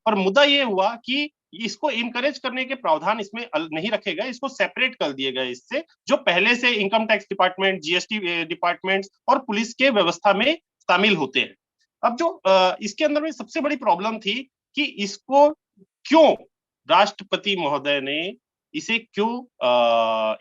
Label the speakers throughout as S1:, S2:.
S1: और मुद्दा ये हुआ कि इसको इनकरेज करने के प्रावधान इसमें नहीं रखे गए, इसको सेपरेट कर दिए गए इससे, जो पहले से income tax department, GST department और पुलिस के व्यवस्था में शामिल होते हैं। अब जो इसके अंदर में सबसे बड़ी प्रॉब्लम थी कि इसको क्यों राष्ट्रपति महोदय ने इसे क्यों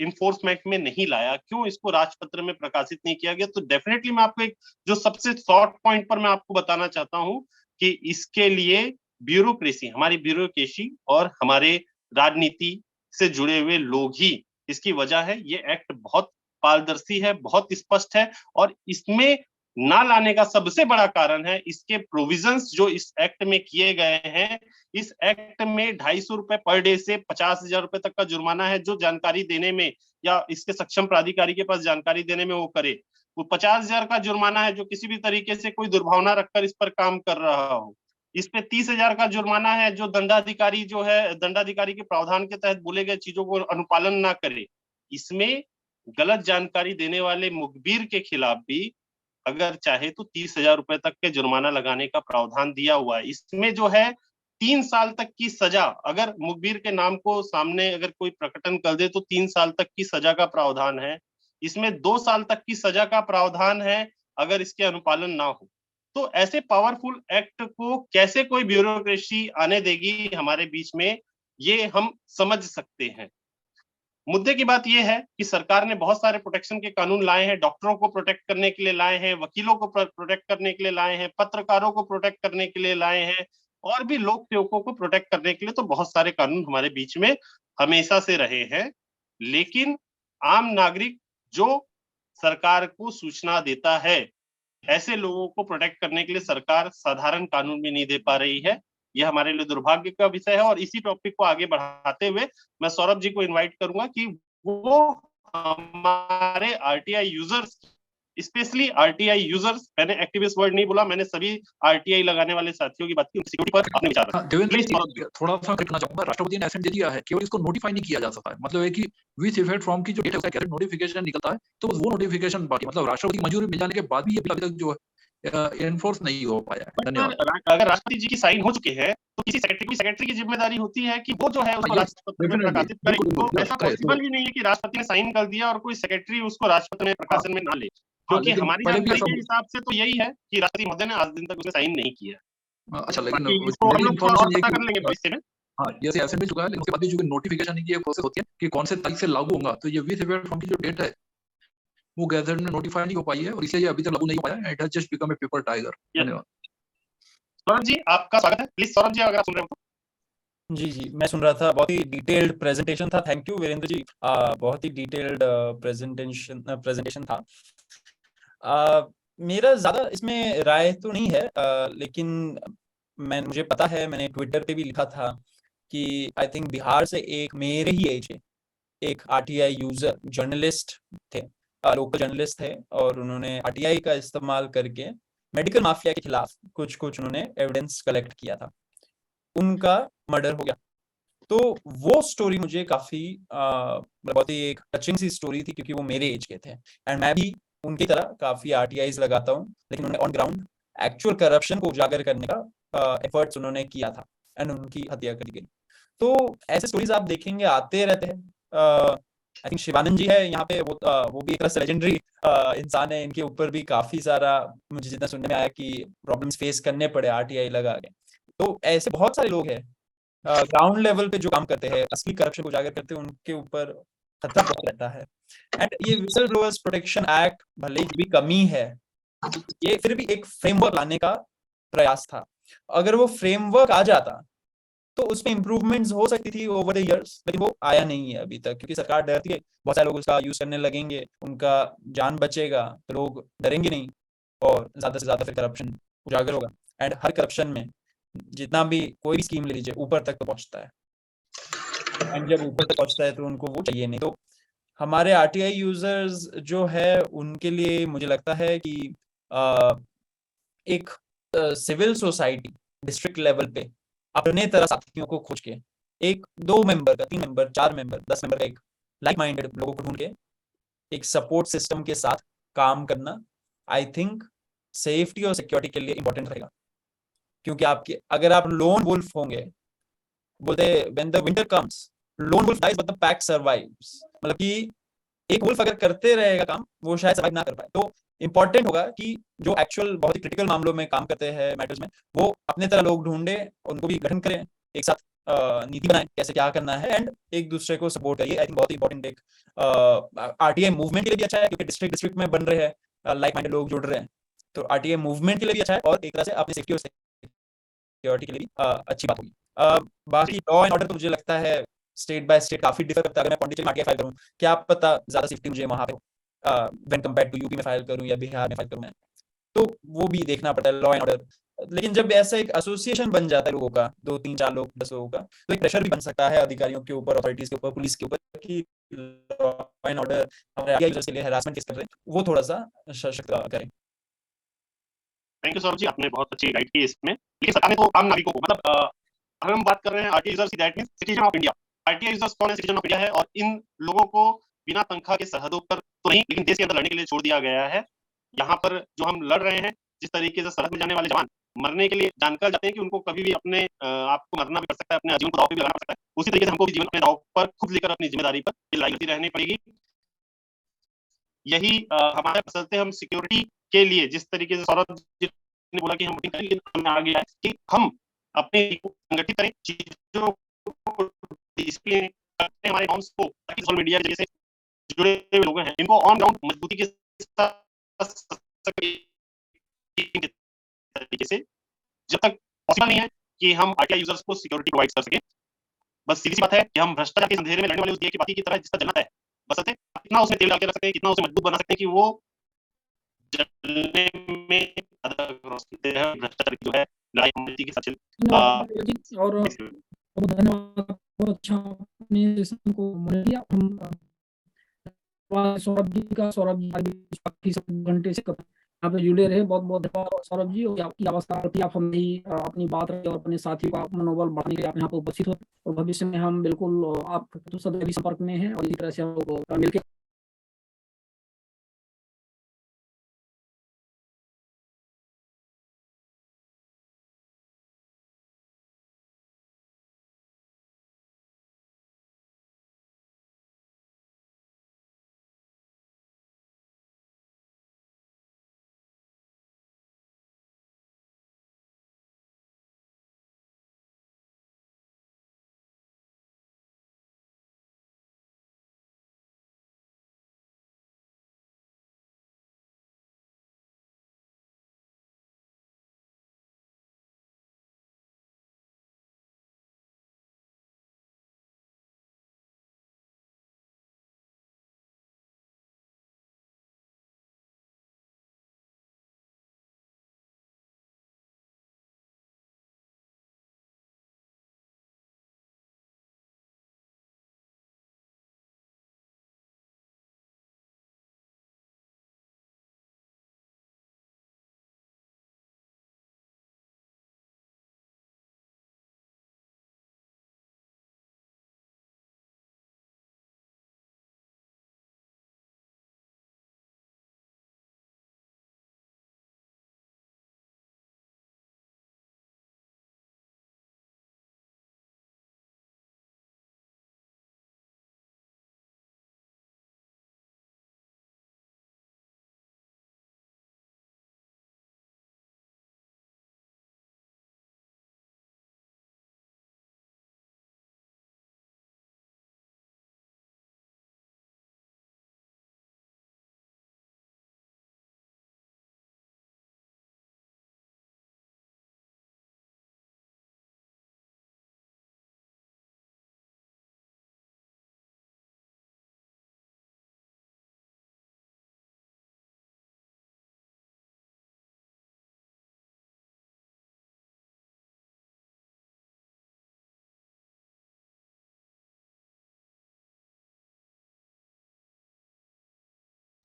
S1: इन्फोर्समेंट में नहीं लाया, क्यों इसको राजपत्र में प्रकाशित नहीं किया गया। तो डेफिनेटली मैं आपको एक जो सबसे शॉर्ट पॉइंट पर मैं आपको बताना चाहता हूं कि इसके लिए ब्यूरोक्रेसी, हमारी ब्यूरोक्रेसी और हमारे राजनीति से जुड़े हुए लोग ही इसकी वजह है। ये एक्ट बहुत पारदर्शी है, बहुत स्पष्ट है, और इसमें ना लाने का सबसे बड़ा कारण है इसके प्रोविजंस जो इस एक्ट में किए गए हैं। इस एक्ट में 250 रुपए पर डे से 50,000 रुपए तक का जुर्माना है, जो जानकारी देने में या इसके सक्षम प्राधिकारी के पास जानकारी देने में वो करे। वो 50,000 का जुर्माना है जो किसी भी तरीके से कोई दुर्भावना रखकर इस पर काम कर रहा हो। इस पे 30,000 का जुर्माना है जो दंडाधिकारी जो है, दंडाधिकारी के प्रावधान के तहत बोले गए चीजों को अनुपालन ना करे। इसमें गलत जानकारी देने वाले मुखबिर के खिलाफ भी अगर चाहे तो 30,000 रुपए तक के जुर्माना लगाने का प्रावधान दिया हुआ है। इसमें जो है 3 साल तक की सजा, अगर मुखबिर के नाम को सामने अगर कोई प्रकटन कर दे तो 3 साल तक की सजा का प्रावधान है। इसमें 2 साल तक की सजा का प्रावधान है अगर इसके अनुपालन ना हो। तो ऐसे पावरफुल एक्ट को कैसे कोई ब्यूरोक्रेसी आने देगी हमारे बीच में, ये हम समझ सकते हैं। मुद्दे की बात यह है कि सरकार ने बहुत सारे प्रोटेक्शन के कानून लाए हैं, डॉक्टरों को प्रोटेक्ट करने के लिए लाए हैं, वकीलों को प्रोटेक्ट करने के लिए लाए हैं, पत्रकारों को प्रोटेक्ट करने के लिए लाए हैं, और भी लोक सेवकों को प्रोटेक्ट करने के लिए तो बहुत सारे कानून हमारे बीच में हमेशा से रहे हैं। लेकिन आम नागरिक जो सरकार को सूचना देता है, ऐसे लोगों को प्रोटेक्ट करने के लिए सरकार साधारण कानून भी नहीं दे पा रही है। यह हमारे लिए दुर्भाग्य का विषय है। और इसी टॉपिक को आगे बढ़ाते हुए मैं सौरभ जी को इनवाइट करूंगा कि वो हमारे RTI users, specially RTI users, मैंने एक्टिविस्ट वर्ड नहीं बोला, मैंने सभी आरटीआई लगाने वाले साथियों की बात की, सिक्योरिटी पर अपने विचार रखें।
S2: देवेंद्र जी, थोड़ा सा करना चाहूंगा, राष्ट्रपति ने एसेंट दे दिया है, केवल इसको नोटिफाई नहीं किया जा सकता है। मतलब है कि विथ इफेक्ट फ्रॉम की जो डेट है उसका गैजेट नोटिफिकेशन निकलता है, तो वो नोटिफिकेशन बाकी, मतलब राष्ट्रपति की मंजूरी मिल जाने के बाद भी ये अभी तक जो एनफोर्स नहीं हो पाया है। धन्यवाद।
S1: अगर राष्ट्रपति जी की साइन हो चुके हैं तो किसी सेक्रेटरी की जिम्मेदारी होती है कि वो जो है उसको राष्ट्रपति में प्रकाशित करे। तो ऐसा पॉसिबल भी नहीं है कि राष्ट्रपति ने साइन कर दिया और कोई सेक्रेटरी उसको राष्ट्रपति में प्रकाशन में ना ले, क्योंकि हमारी जानकारी के हिसाब से तो यही है कि राष्ट्रपति महोदय ने आज दिन तक उसे साइन नहीं किया।
S2: अच्छा, लेकिन
S1: इसको हम लोग थोड़ा और पता कर लेंगे भविष्य में।
S2: हाँ, ये एसेंट भी चुका है, लेकिन उसके बाद भी जो नोटिफिकेशन की प्रोसेस होती है कि कौन से तारीख से लागू होगा, तो ये विथ इफेक्ट फ्रॉम की जो डेट है वो गैजेट में नोटिफाई नहीं हो पाई है और इसलिए ये अभी तक लागू नहीं हो पाया। It has just become a paper tiger. धन्यवाद।
S1: सौरभ जी, आपका स्वागत है। प्लीज सौरभ जी, अगर आप सुन रहे हो।
S3: जी, मैं सुन रहा था। बहुत ही डिटेल्ड प्रेजेंटेशन था। थैंक यू वीरेंद्र जी, बहुत ही डिटेल्ड प्रेजेंटेशन था। मेरा ज्यादा इसमें राय तो नहीं है, लेकिन मुझे पता है, मैंने ट्विटर पे भी लिखा था कि आई थिंक बिहार से एक मेरे ही एज के एक आरटीआई यूजर जर्नलिस्ट थे, लोकल जर्नलिस्ट थे, और उन्होंने आरटीआई का इस्तेमाल करके मेडिकल माफिया के खिलाफ कुछ उन्होंने एविडेंस कलेक्ट किया था। उनका मर्डर हो गया। तो वो स्टोरी मुझे काफी बहुत ही एक टचिंग सी स्टोरी थी, क्योंकि वो मेरे एज के थे एंड मैं भी उनकी तरह काफी आरटीआईज लगाता हूँ, लेकिन उन्होंने ऑन ग्राउंड एक्चुअल करप्शन को उजागर करने का एफर्ट्स उन्होंने किया था एंड उनकी हत्या कर दी गई। तो ऐसे स्टोरीज आप देखेंगे आते रहते हैं। आई थिंक शिवानंद जी है यहाँ पे, वो भी एक तरह से लेजेंडरी इंसान है। इनके ऊपर भी काफी सारा मुझे जितना सुनने में आया कि प्रॉब्लम्स फेस करने पड़े आरटीआई लगा के। तो ऐसे बहुत सारे लोग हैं ग्राउंड लेवल पे जो काम करते हैं, असली करप्शन को उजागर करते हैं, उनके ऊपर खतरा बहुत रहता है। एंड ये विसल ब्लोअर्स प्रोटेक्शन एक्ट भले ही भी कमी है, ये फिर भी एक फ्रेमवर्क लाने का प्रयास था। अगर वो फ्रेमवर्क आ जाता तो उसमें इंप्रूवमेंट्स हो सकती थी ओवर द इयर्स, लेकिन वो आया नहीं है अभी तक, क्योंकि सरकार डरती है बहुत सारे लोग उसका यूज करने लगेंगे, उनका जान बचेगा, तो लोग डरेंगे नहीं और ज्यादा से ज्यादा फिर करप्शन उजागर होगा। एंड हर करप्शन में जितना भी कोई भी स्कीम ले लीजिए, ऊपर तक तो पहुंचता है, एंड जब ऊपर तक पहुंचता है तो उनको वो चाहिए नहीं। तो हमारे आरटीआई यूजर्स जो है उनके लिए मुझे लगता है कि एक सिविल सोसाइटी डिस्ट्रिक्ट लेवल पे अपने तरह साथियों को खोज के, 1 2 मेंबर का, 3 मेंबर, 4 मेंबर, 10 मेंबर का एक लाइक माइंडेड लोगों को ढूंढ के एक सपोर्ट सिस्टम के साथ काम करना, आई थिंक सेफ्टी और सिक्योरिटी के लिए इंपॉर्टेंट रहेगा। क्योंकि आपके अगर आप लोन वुल्फ होंगे, बोलते when the winter comes lone wolf dies but the pack survives, मतलब कि एक वुल्फ अगर करते रहेगा काम वो शायद सर्वाइव ना कर पाए। तो इंपॉर्टेंट होगा कि जो एक्चुअल बहुत ही क्रिटिकल मामलों में काम करते हैं मैटर्स में, वो अपने तरह लोग ढूंढे, उनको भी गठन करें, एक साथ नीति बनाएं कैसे क्या करना है, एंड एक दूसरे को सपोर्ट करिए। आई थिंक बहुत ही इंपॉर्टेंट एक आरटीआई मूवमेंट के लिए भी अच्छा है, क्योंकि डिस्ट्रिक्ट डिस्ट्रिक्ट में बन रहे हैं, लाइक माइंडेड लोग जुड़ रहे हैं, तो आरटीआई मूवमेंट के लिए भी अच्छा है, और एक तरह से अपनी सेफ्टी और सिक्योरिटी के लिए भी अच्छी बात होगी। बाकी लॉ एंड ऑर्डर तो मुझे लगता है स्टेट बाय स्टेट काफी डिफर करता है। अगर मैं पौंडीचेरी में आरटीआई फाइल करूं, क्या पता ज्यादा सेफ्टी मुझे वहां पे व्हेन कंपेयर्ड टू यूपी में फाइल करूं या बिहार में फाइल करूं मैं, तो वो भी देखना पड़ता है लॉ एंड ऑर्डर। लेकिन जब ऐसा एक एसोसिएशन बन जाता है लोगों का, 2 3 4 लोग 10 लोगों का, तो एक प्रेशर भी बन सकता है अधिकारियों के ऊपर, अथॉरिटीज के ऊपर, पुलिस के ऊपर, कि लॉ एंड ऑर्डर हमारे यूजर्स के लिए हरासमेंट केस कर रहे हैं वो थोड़ा सा सशक्त करें।
S1: थैंक यू सौरभ जी, आपने बहुत अच्छी गाइड की इसमें। लेकिन सरकार ने तो आम नागरिकों को, मतलब अगर हम बात कर रहे हैं आरटीआई यूजर्स की, that means citizen of India. RTI users कौन है? सिटीजन ऑफ इंडिया है, और इन लोगों को बिना तनख्वाह के सरहदों पर तो नहीं, लेकिन देश के अंदर लड़ने के लिए छोड़ दिया गया है। यहाँ पर जो हम लड़ रहे हैं, जिस तरीके से सरहद में जाने वाले जवान मरने के लिए जानकर जाते हैं कि उनको कभी भी अपने आप को मरना भी पड़ सकता है, अपने जीवन को दांव पे भी लगाना पड़ सकता है, उसी तरीके से हमको भी जीवन अपने दांव पर खुद लेकर अपनी जिम्मेदारी पर लड़ाई करती रहनी पड़ेगी। यही हमारे चलते हम सिक्योरिटी के लिए, जिस तरीके से सौरभ जी ने बोला कि हम वोटिंग करें, लेकिन हमें आ गया है कि हम अपने को संगठित करें, चीजों को डिसिप्लिन करें, हमारे नॉर्म्स को, ताकि सोशल मीडिया के जैसे जुड़े हुए लोग हैं इनको ऑन ग्राउंड मजबूती के साथ तरीके से, जब तक पॉसिबल नहीं है कि हम आरटीआई यूजर्स को सिक्योरिटी प्रोवाइड कर सके। बस सीधी सी बात है कि हम भ्रष्टाचार के अंधेरे में लड़ने वाले उस दिए की बाती की तरह जिसका जलता है, बस कितना उसमें तेल डाल के रख सकते हैं, कितना उसे मजबूत बना सकते हैं कि वो जलने में भ्रष्टाचार की जो है लड़ाई हमती के साथ चल।
S4: और बहुत धन्यवाद, बहुत अच्छा आपने सेशन को मॉडरेट किया। हम सौरभ जी काफी घंटे से यहाँ पे जुड़े रहे, बहुत बहुत धन्यवाद सौरभ जी। और आपकी अवस्था प्रति आप हमें अपनी बात रखी और अपने साथियों का मनोबल बढ़ाने के लिए आप यहाँ पर उपस्थित हो, और भविष्य में हम बिल्कुल आप तो सदैव संपर्क में हैं, और इसी तरह से हम लोग मिलकर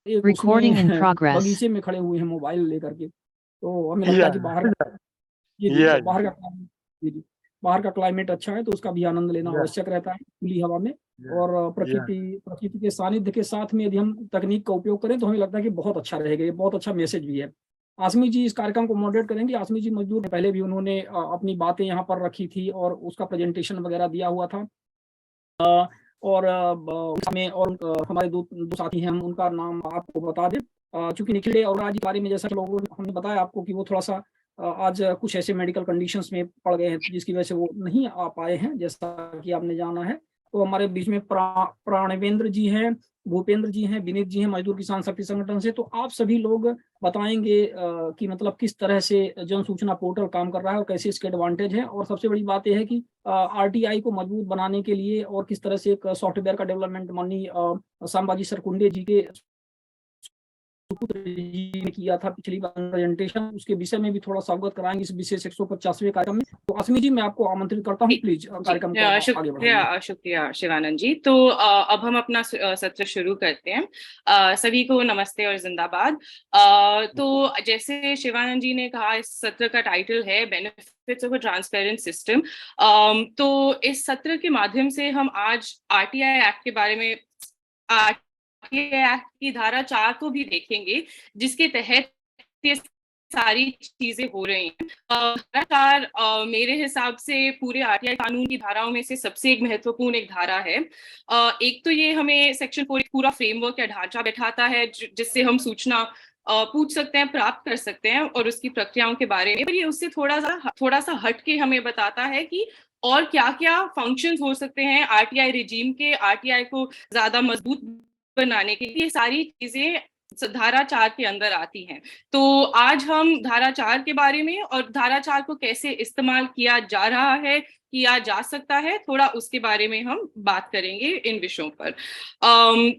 S5: Recording in progress.
S4: बगीचे में खड़े हुए हैं मोबाइल लेकर के, तो हमें लगता है कि बाहर बाहर का क्लाइमेट अच्छा है, तो उसका भी आनंद लेना आवश्यक रहता है खुली हवा में। और प्रकृति के सानिध्य के साथ में यदि हम तकनीक का उपयोग करें तो हमें लगता है कि बहुत अच्छा रहेगा। ये बहुत अच्छा मैसेज भी है। आसमी जी इस कार्यक्रम को मॉडरेट करेंगे। आसमी जी मजदूर पहले भी उन्होंने अपनी बातें यहाँ पर रखी थी और उसका प्रेजेंटेशन वगैरह दिया हुआ था। और इसमें और हमारे दो साथी हैं, हम उनका नाम आपको बता दें। चूंकि निखिल डे और आज के बारे में जैसा कि लोगों हमने बताया आपको कि वो थोड़ा सा आज कुछ ऐसे मेडिकल कंडीशंस में पड़ गए हैं जिसकी वजह से वो नहीं आ पाए हैं, जैसा कि आपने जाना है। तो हमारे बीच में प्राणवेंद्र जी हैं, भूपेंद्र जी हैं, विनीत जी हैं मजदूर किसान शक्ति संगठन से। तो आप सभी लोग बताएंगे कि मतलब किस तरह से जन सूचना पोर्टल काम कर रहा है और कैसे इसके एडवांटेज है, और सबसे बड़ी बात यह है कि आरटीआई को मजबूत बनाने के लिए और किस तरह से एक सॉफ्टवेयर का डेवलपमेंट माननीय संभाजी सरकुंडे जी के जी ने किया था पिछली बार प्रेजेंटेशन, उसके विषय में भी थोड़ा सा अवगत कराएंगे इस विशेष 150वें कार्यक्रम में। तो अस्मी जी मैं आपको आमंत्रित करता हूँ, प्लीज कार्यक्रम को आगे बढ़ाइए।
S6: शुक्रिया शिवानंद जी। तो अब हम अपना सत्र शुरू करते हैं। सभी को नमस्ते और जिंदाबाद। तो जैसे शिवानंद जी ने कहा, इस सत्र का टाइटल है benefits of a transparent system. तो इस सत्र के माध्यम से हम आज आरटीआई एक्ट के बारे में, एक्ट की धारा 4 को भी देखेंगे, जिसके तहत ये सारी चीजें हो रही हैं। धारा 4 मेरे हिसाब से पूरे आरटीआई कानून की धाराओं में से सबसे एक महत्वपूर्ण एक धारा है। एक तो ये हमें सेक्शन 4 पूरा फ्रेमवर्क या ढांचा बैठाता है जिससे हम सूचना पूछ सकते हैं, प्राप्त कर सकते हैं और उसकी प्रक्रियाओं के बारे में। पर ये उससे थोड़ा सा हट के हमें बताता है कि और क्या क्या फंक्शंस हो सकते हैं आरटीआई रिजीम के, आरटीआई को ज्यादा मजबूत बनाने के लिए। सारी चीजें धारा 4 के अंदर आती हैं। तो आज हम धारा 4 के बारे में और धारा 4 को कैसे इस्तेमाल किया जा रहा है, किया जा सकता है, थोड़ा उसके बारे में हम बात करेंगे इन विषयों पर।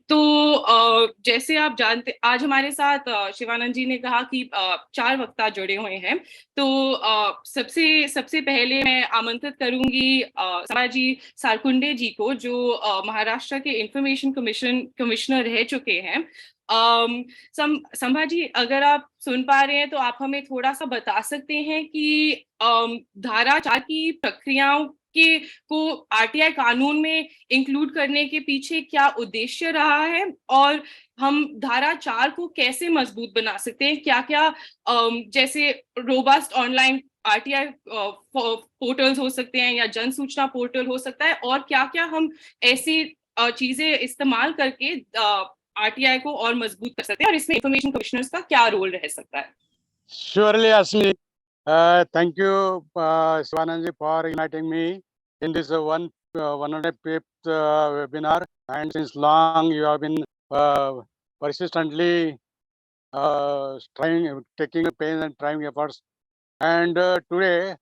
S6: तो जैसे आप जानते, आज हमारे साथ शिवानंद जी ने कहा कि 4 वक्ता जुड़े हुए हैं। तो सबसे पहले मैं आमंत्रित करूंगी संभाजी सरकुंडे जी को, जो महाराष्ट्र के इंफॉर्मेशन कमिश्नर रह चुके हैं। संभाजी, अगर आप सुन पा रहे हैं तो आप हमें थोड़ा सा बता सकते हैं कि धारा 4 की प्रक्रियाओं को आरटीआई कानून में इंक्लूड करने के पीछे क्या उद्देश्य रहा है और हम धारा 4 को कैसे मजबूत बना सकते हैं? क्या क्या जैसे रोबस्ट ऑनलाइन आरटीआई पोर्टल्स हो सकते हैं या जन सूचना पोर्टल हो सकता है, और क्या क्या हम ऐसी चीजें इस्तेमाल करके आरटीआई को और मजबूत कर सकते हैं, और इसमें इंफॉर्मेशन कमिश्नर्स का क्या रोल रह सकता है?
S7: Surely, Asmi. Thank you, Shivanand ji, for inviting me in this 105th webinar. And since long, you have been persistently taking pain and trying efforts. And today,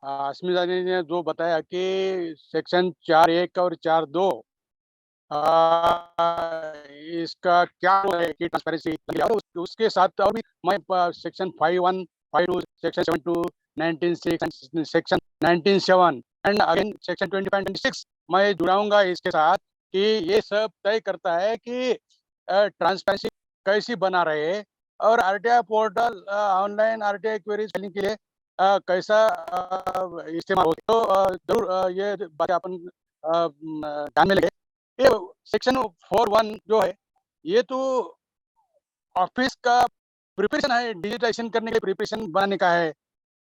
S7: अस्मिता जी ने जो बताया कि सेक्शन 4(1) और 4(2) इसका क्या है कि ट्रांसपेरेंसी, उसके साथ और भी मैं section 5(1), 5(2), section 7(2), 19(6), section 19(7) and again section 25 and 26 मैं जुड़ाऊंगा इसके साथ कि ये सब तय करता है कि ट्रांसपेरेंसी कैसी बना रहे और RTI portal online RTI queries करने के लिए कैसा इस्तेमाल हो। तो जरूर ये बात अपन ध्यान में लगे। ये सेक्शन 4(1) जो है ये तो ऑफिस का प्रिपरेशन है, डिजिटाइजेशन करने के लिए प्रिपरेशन बनाने का है,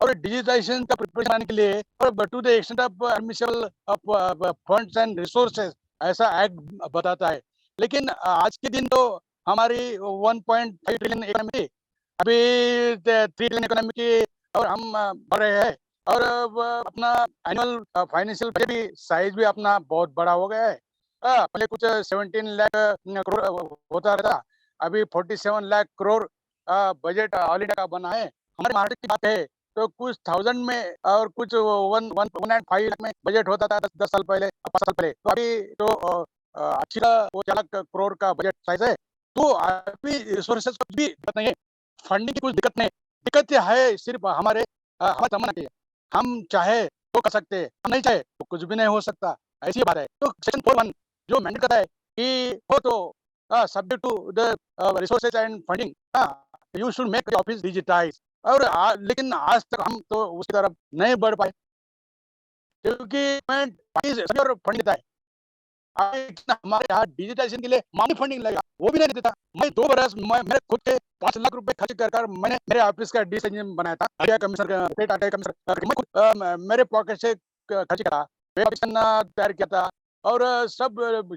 S7: और डिजिटाइजेशन का प्रिपरेशन बनाने के लिए और to the extent of admissible of funds and resources ऐसा एक्ट बताता है। लेकिन आज के दिन तो हमारी 1.5 ट्रिलियन इकोनॉमी, अभी 3 ट्रिलियन इकोनॉमी की और हम बढ़ रहे हैं, और अपना एनुअल फाइनेंशियल बजट भी साइज भी अपना बहुत बड़ा हो गया है। पहले कुछ 17 लाख करोड़ होता रहता, अभी 47 lakh crore budget all India का बना है। हमारे महाराष्ट्र की बात है तो कुछ 1000 में और कुछ 1.5 लाख में बजट होता था 10 साल पहले, 5 साल पहले। तो अभी तो 4 लाख करोड़ का बजट साइज है। तो अभी रिसोर्सेज की भी दिक्कत नहीं है, फंडिंग की कुछ दिक्कत नहीं, दिक्कत है सिर्फ हमारे तमन्ना की। हम चाहे तो कर सकते हैं, हम नहीं चाहे तो कुछ भी नहीं हो सकता, ऐसी बात है। तो सेक्शन 4(1) जो मैंडेट करता है कि हो तो subject to the resources and funding, you should make office digitize. और लेकिन आज तक हम तो उसकी तरफ नहीं बढ़ पाए, क्योंकि फंड देता है, हमारे यहाँ डिजिटाइजेशन के लिए मामूली फंडिंग लगेगा, वो भी नहीं देता। मैं 2 बरस मेरे खुद के 5 लाख रुपए खर्च कर मैंने मेरे ऑफिस का डिजिटाइजेशन बनाया था। आरटीआई कमिश्नर का स्टेट आरटीआई कमिश्नर मैं खुद मेरे पॉकेट से खर्च करा, वेब तैयार किया था। और सब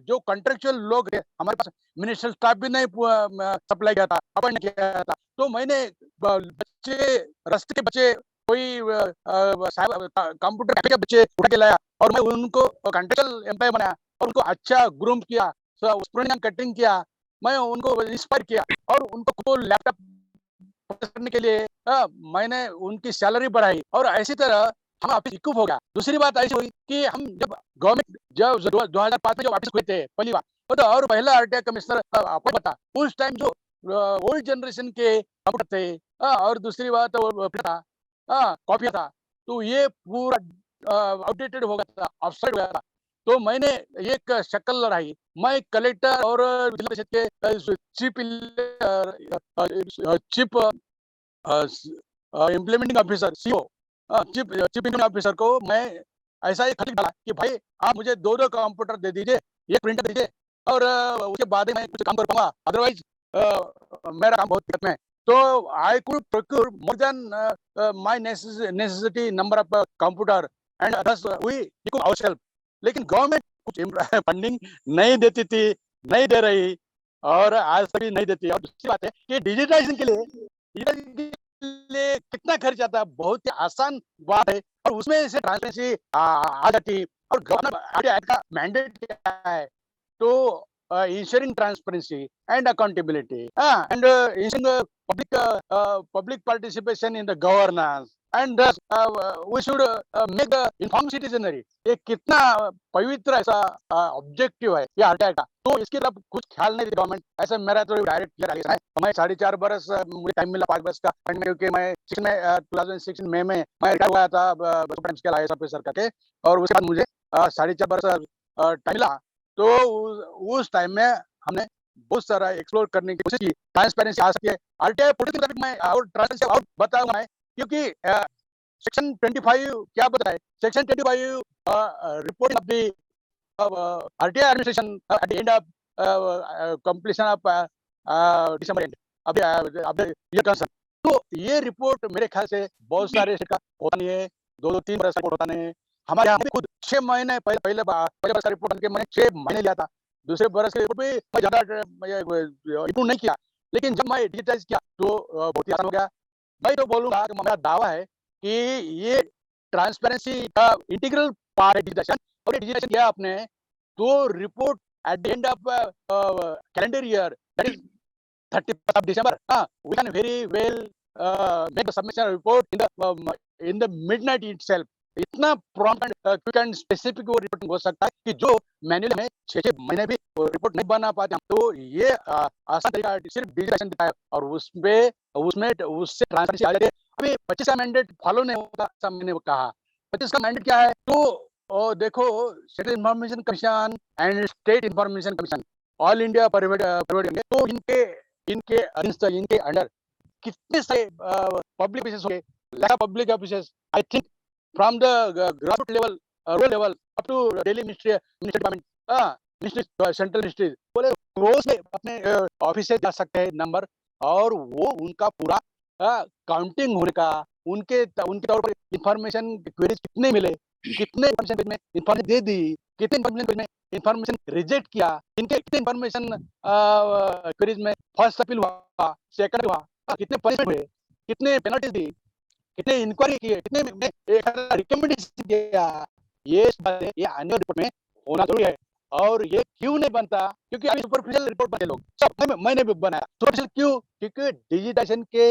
S7: जो कॉन्ट्रेक्चुअल लोग थे हमारे पास, मिनिस्ट्रियल स्टाफ भी नहीं सप्लाई किया था, अपॉइंट किया था। तो मैंने बच्चे, रास्ते के बच्चे, कोई कंप्यूटर कैफे के बच्चे उठा के लाया और मैं उनको कॉन्ट्रेक्चुअल एम्प्लॉय बनाया और उनको अच्छा ग्रूम किया, स्टूडेंट कटिंग किया, मैं उनको इंस्पायर किया और उनको लैपटॉप करने के लिए मैंने उनकी सैलरी बढ़ाई और ऐसी तरह हम ऑफिस इक्विप हो गया। दूसरी बात ऐसी हुई कि हम जब गवर्नमेंट जब 2005 में जब ऑफिस हुए थे पहली बार, तो और पहला आरटीआई कमिश्नर आपको पता, उस टाइम जो ओल्ड जनरेशन के कंप्यूटर थे, और दूसरी बात वो था, कॉपी था, तो ये पूरा आउटडेटेड हो गया था, ऑफसाइड हो गया था। तो मैंने एक शक्ल लड़ाई, मैं कलेक्टर और जिला परिषद के chief implementing officer CO, chief implementing officer को मैं ऐसा ही खत डाला कि भाई आप मुझे 2 कंप्यूटर दे दीजिए, एक प्रिंटर दीजिए और उसके बाद ही मैं कुछ काम कर पाऊंगा, अदरवाइज मेरा काम बहुत दिक्कत में है। तो I could procure more than my necessity number of computer and others we equip ourself. लेकिन गवर्नमेंट कुछ फंडिंग नहीं देती थी, नहीं दे रही और आज तक भी नहीं देती। और दूसरी बात है कि डिजिटाइजेशन के लिए कितना खर्च आता है, बहुत ही आसान बात है और उसमें से ट्रांसपेरेंसी आ जाती है। और गवर्नमेंट एक्ट का मैंडेट क्या है, तो ensuring transparency and accountability and ensuring public participation in the governance and thus we should make the informed citizenry। ये कितना पवित्र ऐसा ऑब्जेक्टिव है ये आरटीआई का, तो इसके तरफ कुछ ख्याल नहीं देती गवर्नमेंट। ऐसा मेरा तो डायरेक्ट क्लियर है। मैं 4.5 बरस मुझे टाइम मिला 5 बरस का, क्योंकि मैं 2016 में मैं रिटायर हुआ था टाइम्स के आईएएस ऑफिसर करके, और उसके बाद मुझे 4.5 बरस टाइम मिला। तो उस टाइम में हमने बहुत सारा एक्सप्लोर करने की कोशिश की, ट्रांसपेरेंसी आ सकती है आरटीआई पॉलिटिकल में और ट्रांसपेरेंसी और बताऊंगा मैं, क्योंकि सेक्शन 25 क्या बता है, section 25 reporting of the RTI administration at the end of completion of December and अब ये कंसर्न। तो ये रिपोर्ट मेरे ख्याल से बहुत सारे का होता नहीं है, 2-3 बरस रिपोर्ट होता नहीं है। हमारे यहाँ खुद 6 महीने पहले बरस का रिपोर्ट मैंने 6 महीने लिया था, दूसरे बरस के रिपोर्ट भी मैं ज्यादा इंप्रूव नहीं किया। लेकिन जब मैं डिजिटाइज किया तो बहुत ही आसान हो गया। मैं तो बोलूंगा कि मेरा दावा है कि ये ट्रांसपेरेंसी का इंटीग्रल पार्ट है डिजिटाइजेशन, और ये डिजिटाइजेशन किया आपने तो report at the end of calendar year, that is 31st of December, we can very well make the submission report in the midnight itself। इतना prompt and quick and specific वो reporting हो सकता है कि जो मैन्युअली में 6 महीने भी रिपोर्ट नहीं बना पाते। तो ये आसान तरीका सिर्फ डिजिटाइजेशन दिखाया और उसमें उससे ट्रांसपेरेंसी आ जाती है। अभी 25 का मैंडेट फॉलो नहीं होता, ऐसा मैंने कहा। 25 का मैंडेट क्या है, तो देखो central information commission and state information commission, all India private, तो इनके अंडर कितने सारे पब्लिक ऑफिसेस होंगे, public offices. I think from the ground level, rural level up to Delhi ministry department, central ministry, बोले रोज में अपने ऑफिस से जा सकते हैं नंबर, और वो उनका पूरा काउंटिंग होने का, उनके तौर पर इंफॉर्मेशन क्वेरीज कितने मिले, कितने इंफॉर्मेशन दे दी, कितने इंफॉर्मेशन रिजेक्ट किया, इनके कितने इंफॉर्मेशन क्वेरीज में फर्स्ट अपील हुआ, सेकंड हुआ, कितने पनिशमेंट हुए, कितने पेनल्टी दी, कितने इंक्वायरी किए, कितने रिकमेंडेशन किया, ये एनुअल रिपोर्ट में होना जरूरी है। और ये क्यों नहीं बनता, क्योंकि अभी सुपरफिशियल रिपोर्ट बनते लोग सब, मैंने भी बनाया सुपरफिशियल। क्यों? क्योंकि डिजिटाइजेशन के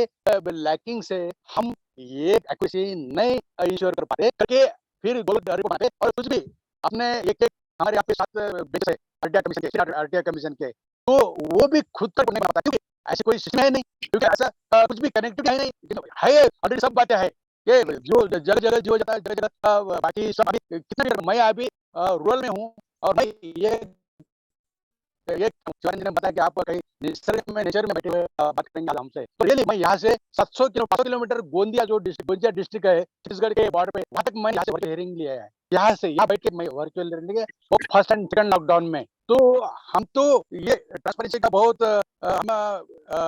S7: लैकिंग से हम ये एक्यूरेसी नहीं इंश्योर कर पाते, करके फिर गलत रिपोर्ट बनाते, और कुछ भी अपने एक हमारे आपके साथ बेस है आरटीआई कमीशन के, तो वो भी खुद तक नहीं बनाता, क्योंकि ऐसी कोई सिस्टम है नहीं, क्योंकि ऐसा कुछ भी कनेक्टिविटी है नहीं, है ऑलरेडी सब बातें है, ये जो जगह जगह जो जाता है जगह जगह, बाकी सब। अभी कितने मैं अभी रूरल में हूँ और भाई ये ये शिवानंद जी ने बताया कि आप कहीं निसर्ग में नेचर में बैठे हुए बात करेंगे आज हमसे, तो रियली मैं यहाँ से 500 किलोमीटर गोंदिया जो गोंदिया डिस्ट्रिक्ट है छत्तीसगढ़ के बॉर्डर पे, वहां तक मैं यहाँ से वर्चुअल हेयरिंग लिया है, यहाँ बैठ के मैं वर्चुअल हेयरिंग लिया वो फर्स्ट एंड सेकंड लॉकडाउन में। तो हम तो ये ट्रांसपेरेंसी का बहुत हम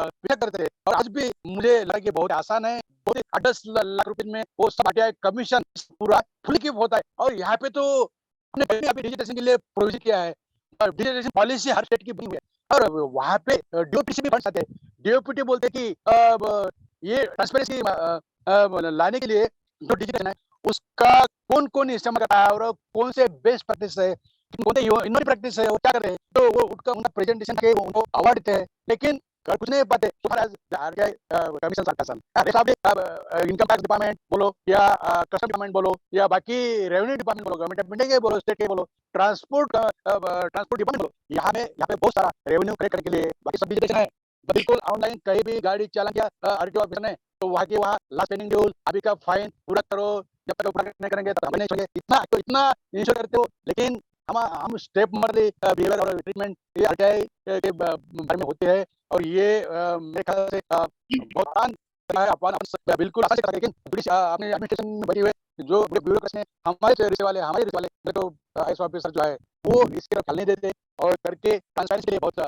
S7: पीछा करते थे, और आज भी मुझे लगा कि बहुत आसान है, बहुत ही 8-10 लाख रुपए में वो सब आरटीआई कमीशन पूरा फुल गिव होता है। और यहाँ पे तो हमने पहले अभी डिजिटेशन के लिए प्रोविजन किया है, डिजिटेशन पॉलिसी हर स्टेट की बनी हुई है, और वहाँ पे डीओपी से भी फंड्स आते हैं। डीओपीटी बोलते हैं कि ये ट्रांसपेरेंसी लाने के लिए जो डिजिटेशन है उसका कौन कौन इस्तेमाल कर रहा है और कौन से बेस्ट प्रैक्टिस है, कौन से इनोवेटिव प्रैक्टिस है, वो क्या कर रहे हैं, तो वो उनका प्रेजेंटेशन के उनको अवार्ड देते हैं, लेकिन कुछ नहीं पाते। कमीशन इनकम टैक्स डिपार्टमेंट बोलो या कस्टम डिपार्टमेंट बोलो या बाकी रेवेन्यू डिपार्टमेंट बोलो, गवर्नमेंट ऑफ इंडिया के बोलो, स्टेट के बोलो, ट्रांसपोर्ट डिपार्टमेंट बोलो, यहाँ पे बहुत सारा रेवेन्यू कलेक्ट करने के लिए बाकी सब डिजिटेशन है। तो बिल्कुल ऑनलाइन कहीं भी गाड़ी चालन किया आरटीओ ऑफिस ने, तो वहाँ के वहाँ लास्ट पेंडिंग ड्यूज अभी का फाइन पूरा करो, जब तक पूरा नहीं करेंगे तो हमें नहीं छोड़ेंगे, इतना इंश्योर करते हो। लेकिन हम स्टेप मर्ली बिहेवियर और ट्रीटमेंट ये आरटीआई के बारे में होते हैं, और ये मेरे ख्याल से बहुत आसान है, अपन बिल्कुल आसान से, लेकिन अपने एडमिनिस्ट्रेशन में बनी हुए जो ब्यूरोक्रेट्स हैं, हमारे रिश्ते वाले तो आईएएस ऑफिसर जो है वो इसके तरफ ख्याल नहीं देते, और करके ट्रांसपेरेंसी के लिए बहुत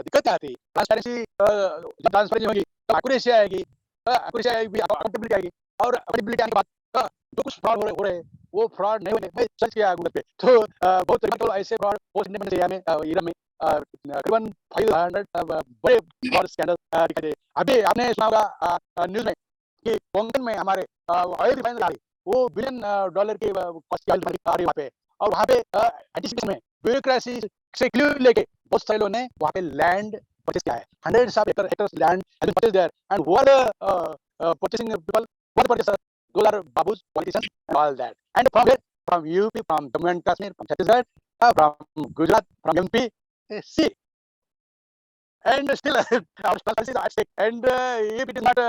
S7: दिक्कत आती है। ट्रांसपेरेंसी होगी तो एक्यूरेसी आएगी, अकाउंटेबिलिटी आएगी, और अकाउंटेबिलिटी आने के बाद जो कुछ फ्रॉड हो रहे हैं वो फ्रॉड नहीं होने। मैं सर्च किया गूगल पे, तो बहुत तो ऐसे फ्रॉड पोस्ट इंडिया में हमें ईरा में करीबन 500 बड़े फ्रॉड स्कैंडल दिखाई दे। अभी आपने सुना होगा न्यूज में कि कोंकण में हमारे ऑयल रिफाइनरी आ रही, वो $1 billion की कॉस्ट की ऑयल आ रही वहाँ पे, और वहाँ पे एंटीसिपेशन में ब्यूरोक्रेसी से क्लू लेके बहुत सारे लोगों ने वहाँ पे लैंड परचेस किया है। hundreds of acres land has been purchased there, and who are the purchasing people? Who are the purchasers? Those are babus, politicians, and all that. And from where? From UP, from Jammu and Kashmir, from Chhattisgarh, from Gujarat, from MP. See, and still our policy is at stake. And if it is not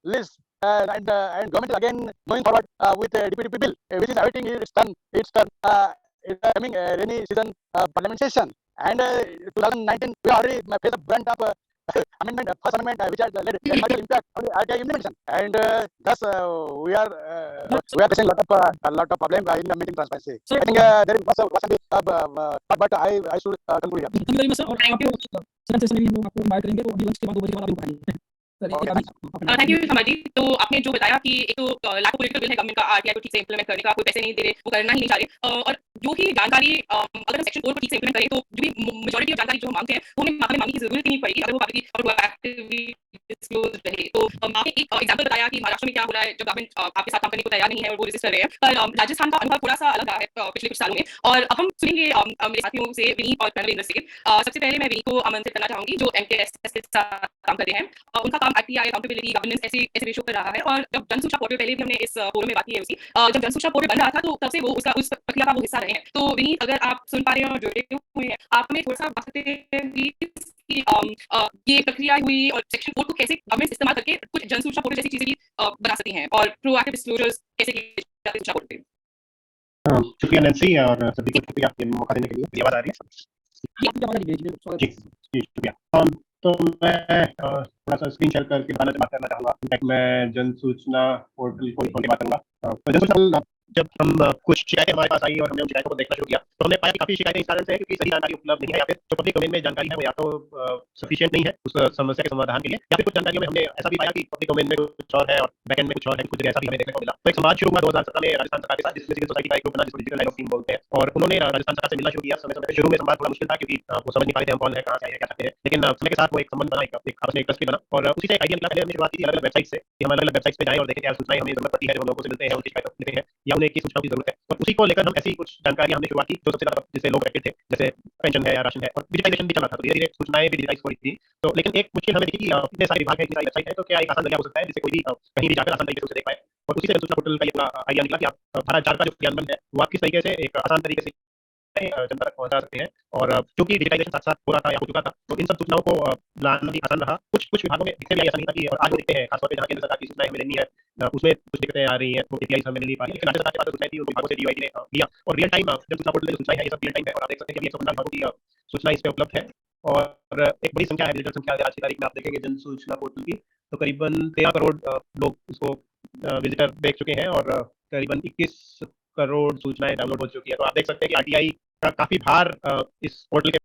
S7: list, and government is again going forward with a DPDP bill, which is awaiting its turn. It's coming rainy season parliament session. And 2019, we already faced the brunt of amendment, first amendment, which has led major impact on the RTI implementation. And thus, we are facing a lot of problem in the meeting transparency.
S4: Sir,
S7: I think there was but I should conclude here.
S4: Thank you very much sir. और आपको second session में भी हम लोग आपको invite करेंगे, तो अभी लंच के बाद 2 बजे के बाद आप उठाएंगे sir.
S7: Okay,
S6: thank you Sharma ji. तो आपने जो बताया कि एक तो लाखों पॉलिटिकल बिल है गवर्नमेंट का आरटीआई को ठीक से इंप्लीमेंट करने का, कोई पैसे नहीं दे रहे, वो करना ही नहीं चाह रहे, और जो भी जानकारी अगर हम सेक्शन 4 को ठीक से इंप्लीमेंट करें तो जो भी मेजॉरिटी ऑफ जानकारी जो हम मांगते हैं वो हमें मांगने की जरूरत ही नहीं पड़ेगी, अगर वो पब्लिक प्रोएक्टिवली डिस्क्लोज रहे। तो आपने एक एग्जांपल बताया कि महाराष्ट्र में क्या हो रहा है जब गवर्नमेंट आपके साथ काम करने को तैयार नहीं है और वो रेजिस्ट कर रहे हैं, पर राजस्थान का अनुभव थोड़ा सा अलग रहा है पिछले कुछ सालों में। और अब हम सुनेंगे मेरे साथियों से, विनीत और नरेंद्र से। सबसे पहले मैं विनीत को आमंत्रित करना चाहूंगी जो एमकेएसएस के साथ काम करते हैं। उनका काम आरटीआई, अकाउंटेबिलिटी, गवर्नेंस ऐसे विषयों पर रहा है, और जब जनसूचना पोर्टल, पहले भी हमने इस फोरम में बात की है उसकी, जब जनसूचना पोर्टल बन रहा था तो तब से वो उस प्रक्रिया का वो हिस्सा रहे हैं। तो विनीत, अगर आप सुन पा रहे हैं और जुड़े हुए हैं, आप हमें थोड़ा सा बता सकते हैं कि ये प्रक्रिया हुई और सेक्शन 4 को कैसे गवर्नमेंट इस्तेमाल करके कुछ जनसूचना पोर्टल जैसी चीजें भी बना सकती हैं, और प्रोएक्टिव डिस्क्लोजर्स कैसे किए जाते हैं सूचना पोर्टल पे।
S1: शुक्रिया नैन्सी, और सभी को शुक्रिया ये मौका देने के लिए। मेरी आवाज आ रही है? जी, शुक्रिया। तो मैं थोड़ा सा स्क्रीन शेयर करके बात करना चाहूँगा। इनफैक्ट मैं जन सूचना पोर्टल को खोल के बात करूँगा। तो जन सूचना, जब हम कुछ शिकायतें हमारे पास आई और हमने उन शिकायतों को देखना शुरू किया, तो हमने पाया कि काफी शिकायतें इस कारण से है क्योंकि सही जानकारी उपलब्ध नहीं है, या फिर जो पब्लिक डोमेन में जानकारी है वो या तो सफिशिएंट नहीं है उस समस्या के समाधान के लिए, या फिर कुछ जानकारियों में हमने ऐसा भी पाया कि पब्लिक डोमेन में कुछ और है और बैकएंड में कुछ और है, कुछ जगह ऐसा भी हमें देखने को मिला। तो एक समाज शुरू हुआ 2017 में राजस्थान सरकार के साथ, जिसमें सिविल सोसाइटी का एक ग्रुप बना जिसको डिजिटल लाइन ऑफ टीम बोलते हैं, और उन्होंने राजस्थान सरकार से मिलना शुरू किया। समय शुरू में संवाद थोड़ा मुश्किल था क्योंकि वो समझ नहीं पाए थे हम कौन है, कहाँ से आए, क्या चाहते हैं, लेकिन समय के साथ वो एक संबंध बना, एक आपस में एक ट्रस्ट बना, और उसी से एक आइडिया निकला। पहले हमने शुरुआत की थी अलग-अलग वेबसाइट से कि हम अलग-अलग वेबसाइट्स पे जाएं और देखें क्या सूचनाएं हमें जरूरत पड़ती है, जो लोगों से मिलते हैं, उनकी शिकायतें लेते हैं या उन्हें किस सूचना की जरूरत है, और उसी को लेकर हम ऐसी कुछ जानकारियां हमने शुरुआत की जो सबसे ज्यादा जिससे लोग एक्टिव थे, जैसे पेंशन है या राशन है, और डिजिटाइजेशन भी चल रहा था, तो धीरे-धीरे सूचनाएं भी डिजिटाइज हो रही थी। तो लेकिन एक मुश्किल हमें दिखी कि इतने सारे विभाग हैं, इतनी सारी वेबसाइट है, तो क्या एक आसान जरिया हो सकता है जिससे कोई भी कहीं भी जाकर आसान तरीके से उसे देख पाए, और उसी से सूचना पोर्टल का ये पूरा आइडिया निकला कि आप धारा 4 का जो क्रियान्वयन है वो आप किस तरीके से एक आसान तरीके से जनता तक पहुंचा सकते हैं। और क्योंकि डिजिटाइजेशन साथ साथ हो रहा था या हो चुका था, तो इन सब सूचनाओं को लाना भी आसान रहा। कुछ विभागों में दिखने में ऐसा नहीं था कि, और आज वो दिखते हैं, खासतौर पे जहाँ केंद्र सरकार की सूचनाएं हमें लेनी है उसमें कुछ दिक्कतें आ रही हैं, तो एपीआई हमें नहीं पा रही, लेकिन राज्य सरकार के पास सूचनाएं थी, उन विभागों से डीओआईटी ने लिया, और रियल टाइम जब सूचना पोर्टल में सूचनाएं हैं ये सब रियल टाइम है, और आप देख सकते हैं कि 115 विभागों की सूचना इस पे उपलब्ध है।
S8: और एक बड़ी संख्या है, विजिटर संख्या अगर आज की तारीख में आप देखेंगे जन सूचना पोर्टल की, तो करीबन 13 करोड़ लोग इसको विजिटर देख चुके हैं और करीबन 21 करोड़ सूचनाएं डाउनलोड हो चुकी है। तो आप देख सकते हैं कि आरटीआई का काफी भार इस पोर्टल के